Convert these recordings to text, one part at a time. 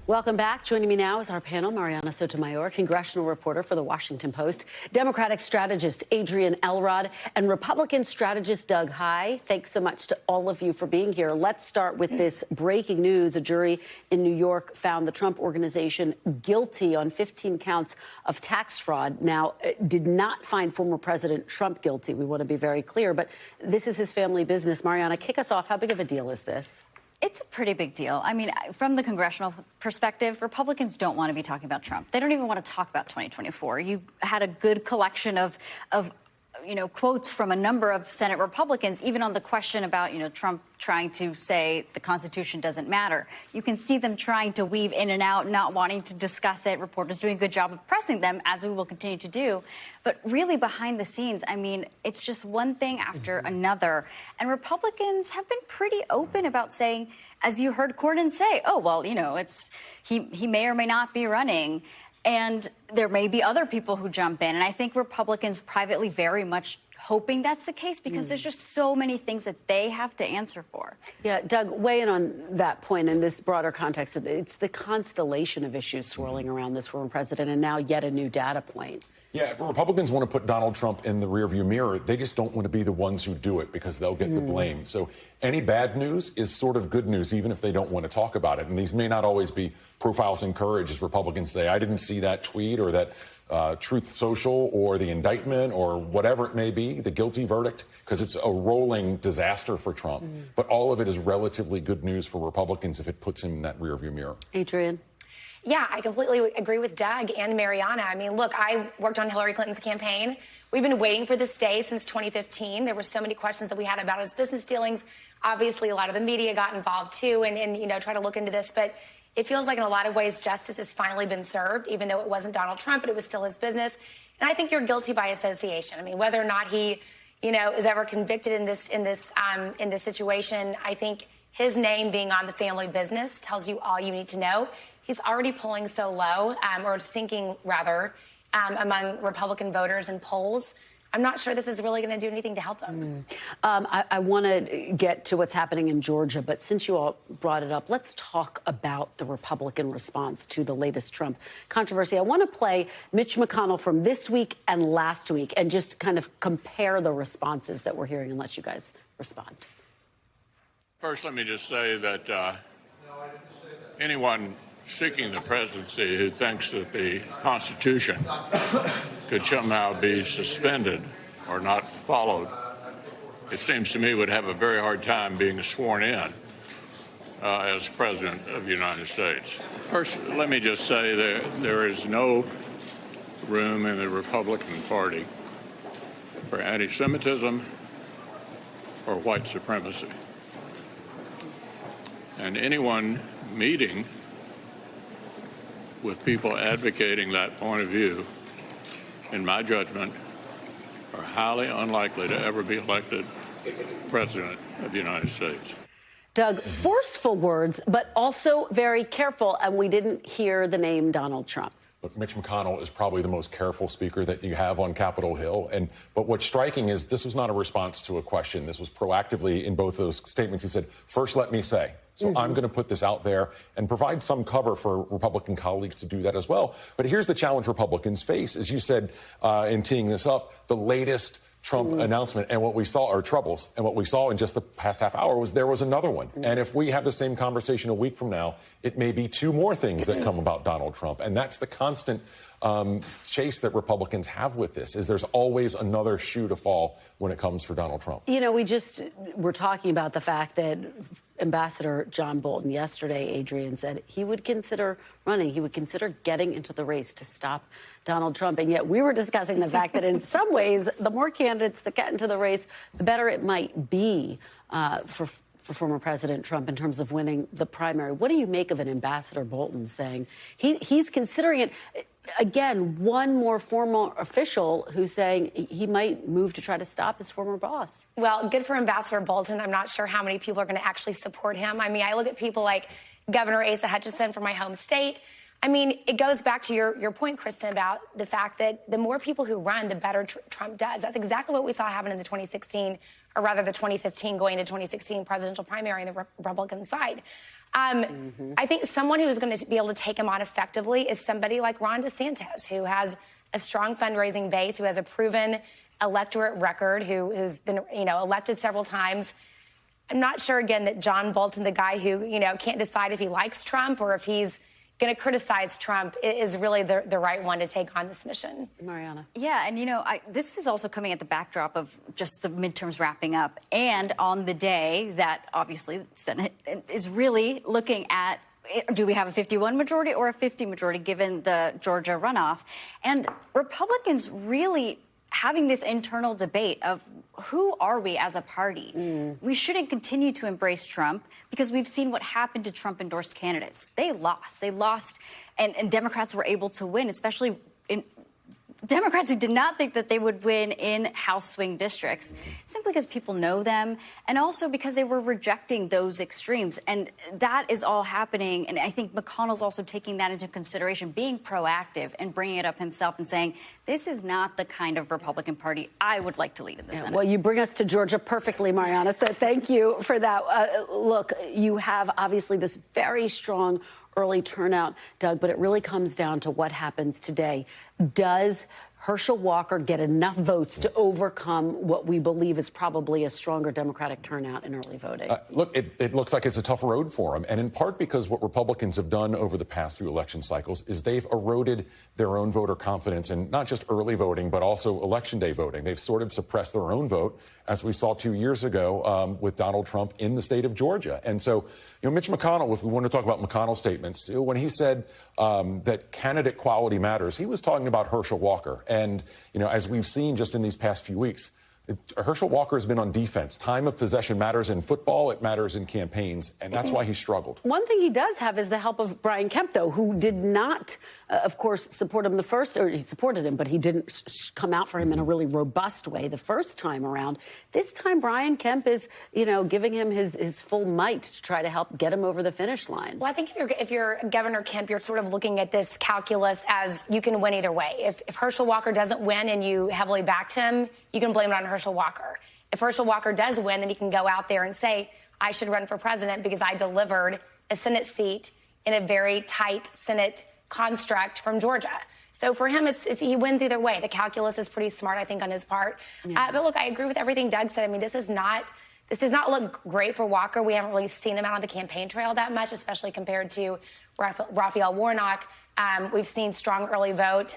Welcome back. Joining me now is our panel, Marianna Sotomayor, congressional reporter for The Washington Post, Democratic strategist Adrienne Elrod, and Republican strategist Doug Heye. Thanks so much to all of you for being here. Let's start with this breaking news. A jury in New York found the Trump Organization guilty on 15 counts of tax fraud. Now, did not find former President Trump guilty. We want to be very clear, but this is his family business. Marianna, kick us off. How big of a deal is this? It's a pretty big deal. I mean, from the congressional perspective, Republicans don't want to be talking about Trump. They don't even want to talk about 2024. You had a good collection of quotes from a number of Senate Republicans, even on the question about, Trump trying to say the Constitution doesn't matter. You can see them trying to weave in and out, not wanting to discuss it. Reporters doing a good job of pressing them, as we will continue to do. But really behind the scenes, I mean, it's just one thing after another. And Republicans have been pretty open about saying, as you heard Cornyn say, oh, well, he may or may not be running. And there may be other people who jump in. And I think Republicans privately very much hoping that's the case because there's just so many things that they have to answer for. Yeah, Doug, weigh in on that point in this broader context. It's the constellation of issues swirling around this former president and now yet a new data point. Yeah, Republicans want to put Donald Trump in the rearview mirror. They just don't want to be the ones who do it because they'll get the blame. So any bad news is sort of good news, even if they don't want to talk about it. And these may not always be profiles in courage, as Republicans say. I didn't see that tweet or that Truth Social or the indictment or whatever it may be, the guilty verdict, because it's a rolling disaster for Trump. But all of it is relatively good news for Republicans if it puts him in that rearview mirror. Adrienne? Yeah, I completely agree with Doug and Marianna. I mean, look, I worked on Hillary Clinton's campaign. We've been waiting for this day since 2015. There were so many questions that we had about his business dealings. Obviously, a lot of the media got involved, too, and try to look into this. But it feels like in a lot of ways justice has finally been served, even though it wasn't Donald Trump, but it was still his business. And I think you're guilty by association. I mean, whether or not he, is ever convicted in this situation, I think his name being on the family business tells you all you need to know. He's already polling so low, or sinking rather, among Republican voters in polls. I'm not sure this is really going to do anything to help them. I want to get to what's happening in Georgia, but since you all brought it up, let's talk about the Republican response to the latest Trump controversy. I want to play Mitch McConnell from this week and last week and just kind of compare the responses that we're hearing and let you guys respond. First, let me just say that anyone seeking the presidency who thinks that the Constitution could somehow be suspended or not followed, it seems to me would have a very hard time being sworn in as President of the United States. First, let me just say that there is no room in the Republican Party for anti-Semitism or white supremacy. And anyone meeting with people advocating that point of view, in my judgment, are highly unlikely to ever be elected President of the United States. Doug, forceful words, but also very careful, and we didn't hear the name Donald Trump. Look, Mitch McConnell is probably the most careful speaker that you have on Capitol Hill. But what's striking is this was not a response to a question. This was proactively in both those statements. He said, first, let me say. So I'm going to put this out there and provide some cover for Republican colleagues to do that as well. But here's the challenge Republicans face. As you said in teeing this up, the latest Trump announcement and what we saw are troubles. And what we saw in just the past half hour was there was another one. And if we have the same conversation a week from now, it may be two more things that come about Donald Trump. And that's the constant chase that Republicans have with this, is there's always another shoe to fall when it comes for Donald Trump. We're talking about the fact that Ambassador John Bolton yesterday, Adrienne, said he would consider running. He would consider getting into the race to stop Donald Trump. And yet we were discussing the fact that in some ways, the more candidates that get into the race, the better it might be for former President Trump in terms of winning the primary. What do you make of an Ambassador Bolton saying he's considering it? Again, one more formal official who's saying he might move to try to stop his former boss. Well, good for Ambassador Bolton. I'm not sure how many people are going to actually support him. I mean, I look at people like Governor Asa Hutchinson from my home state. I mean, it goes back to your point, Kristen, about the fact that the more people who run, the better Trump does. That's exactly what we saw happen in the 2016, or rather the 2015 going to 2016 presidential primary on the Republican side. I think someone who is going to be able to take him on effectively is somebody like Ron DeSantis, who has a strong fundraising base, who has a proven electorate record, who's been, elected several times. I'm not sure, again, that John Bolton, the guy who, can't decide if he likes Trump or if he's going to criticize Trump, is really the right one to take on this mission. Marianna. Yeah, and this is also coming at the backdrop of just the midterms wrapping up, and on the day that obviously the Senate is really looking at, do we have a 51 majority or a 50 majority given the Georgia runoff? And Republicans really having this internal debate of who are we as a party? We shouldn't continue to embrace Trump because we've seen what happened to Trump-endorsed candidates. They lost, and Democrats were able to win, especially in Democrats who did not think that they would win in House swing districts, simply because people know them, and also because they were rejecting those extremes. And that is all happening. And I think McConnell's also taking that into consideration, being proactive and bringing it up himself and saying, this is not the kind of Republican Party I would like to lead in the Senate. Well, you bring us to Georgia perfectly, Marianna, so thank you for that. Look, you have obviously this very strong early turnout, Doug, but it really comes down to what happens today. Does Herschel Walker get enough votes to overcome what we believe is probably a stronger Democratic turnout in early voting? Look, it looks like it's a tough road for him, and in part because what Republicans have done over the past few election cycles is they've eroded their own voter confidence in not just early voting, but also Election Day voting. They've sort of suppressed their own vote, as we saw 2 years ago with Donald Trump in the state of Georgia. And so, Mitch McConnell, if we want to talk about McConnell statements, when he said that candidate quality matters, he was talking about Herschel Walker. And, as we've seen just in these past few weeks, Herschel Walker has been on defense. Time of possession matters in football. It matters in campaigns. And that's why he struggled. One thing he does have is the help of Brian Kemp, though, who did not, of course, support him he supported him, but he didn't come out for him in a really robust way the first time around. This time, Brian Kemp is, giving him his full might to try to help get him over the finish line. Well, I think if you're Governor Kemp, you're sort of looking at this calculus as you can win either way. If Herschel Walker doesn't win and you heavily backed him, you can blame it on Herschel Walker. If Herschel Walker does win, then he can go out there and say, I should run for president because I delivered a Senate seat in a very tight Senate construct from Georgia. So for him, he wins either way. The calculus is pretty smart, I think, on his part. Yeah. But look, I agree with everything Doug said. I mean, this does not look great for Walker. We haven't really seen him out on the campaign trail that much, especially compared to Raphael Warnock. We've seen strong early vote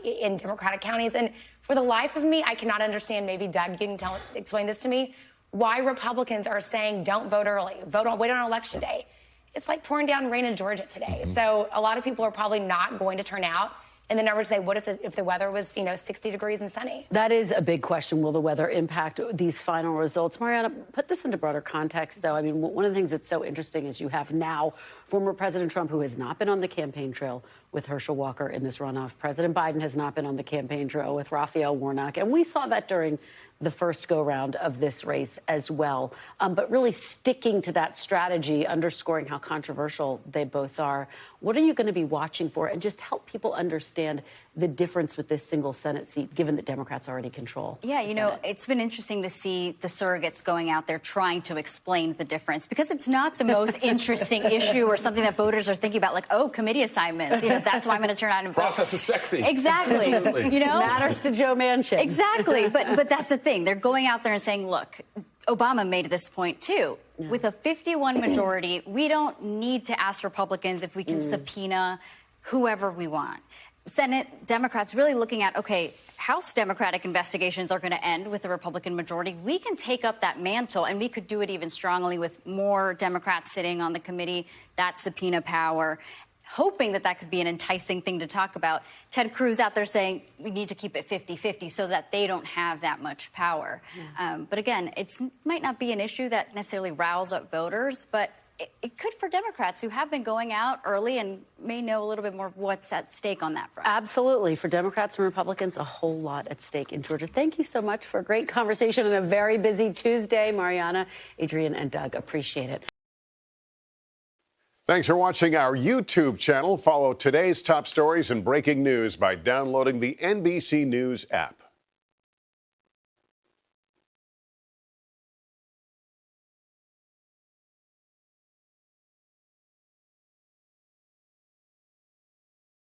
in Democratic counties. And for the life of me, I cannot understand, maybe Doug, you can explain this to me, why Republicans are saying don't vote early, wait on election day. It's like pouring down rain in Georgia today. So a lot of people are probably not going to turn out. And the numbers say, what if the weather was, 60 degrees and sunny? That is a big question. Will the weather impact these final results? Marianna, put this into broader context, though. I mean, one of the things that's so interesting is you have now former President Trump, who has not been on the campaign trail with Herschel Walker in this runoff. President Biden has not been on the campaign trail with Raphael Warnock. And we saw that during the first go-round of this race as well. But really sticking to that strategy, underscoring how controversial they both are. What are you going to be watching for? And just help people understand the difference with this single Senate seat, given that Democrats already control. Yeah, it's been interesting to see the surrogates going out there trying to explain the difference, because it's not the most interesting issue or something that voters are thinking about, like, oh, committee assignments. That's why I'm going to turn out and vote. Process is sexy. Exactly. Matters to Joe Manchin. Exactly. But that's the thing. They're going out there and saying, look, Obama made this point, too. Yeah. With a 51 majority, we don't need to ask Republicans if we can subpoena whoever we want. Senate Democrats really looking at, okay, House Democratic investigations are going to end with the Republican majority. We can take up that mantle, and we could do it even strongly with more Democrats sitting on the committee, that subpoena power, hoping that could be an enticing thing to talk about. Ted Cruz out there saying we need to keep it 50-50 so that they don't have that much power. Yeah. But again, it might not be an issue that necessarily riles up voters, but it could for Democrats who have been going out early and may know a little bit more of what's at stake on that front. Absolutely. For Democrats and Republicans, a whole lot at stake in Georgia. Thank you so much for a great conversation on a very busy Tuesday. Marianna, Adrienne, and Doug, appreciate it. Thanks for watching our YouTube channel. Follow today's top stories and breaking news by downloading the NBC News app.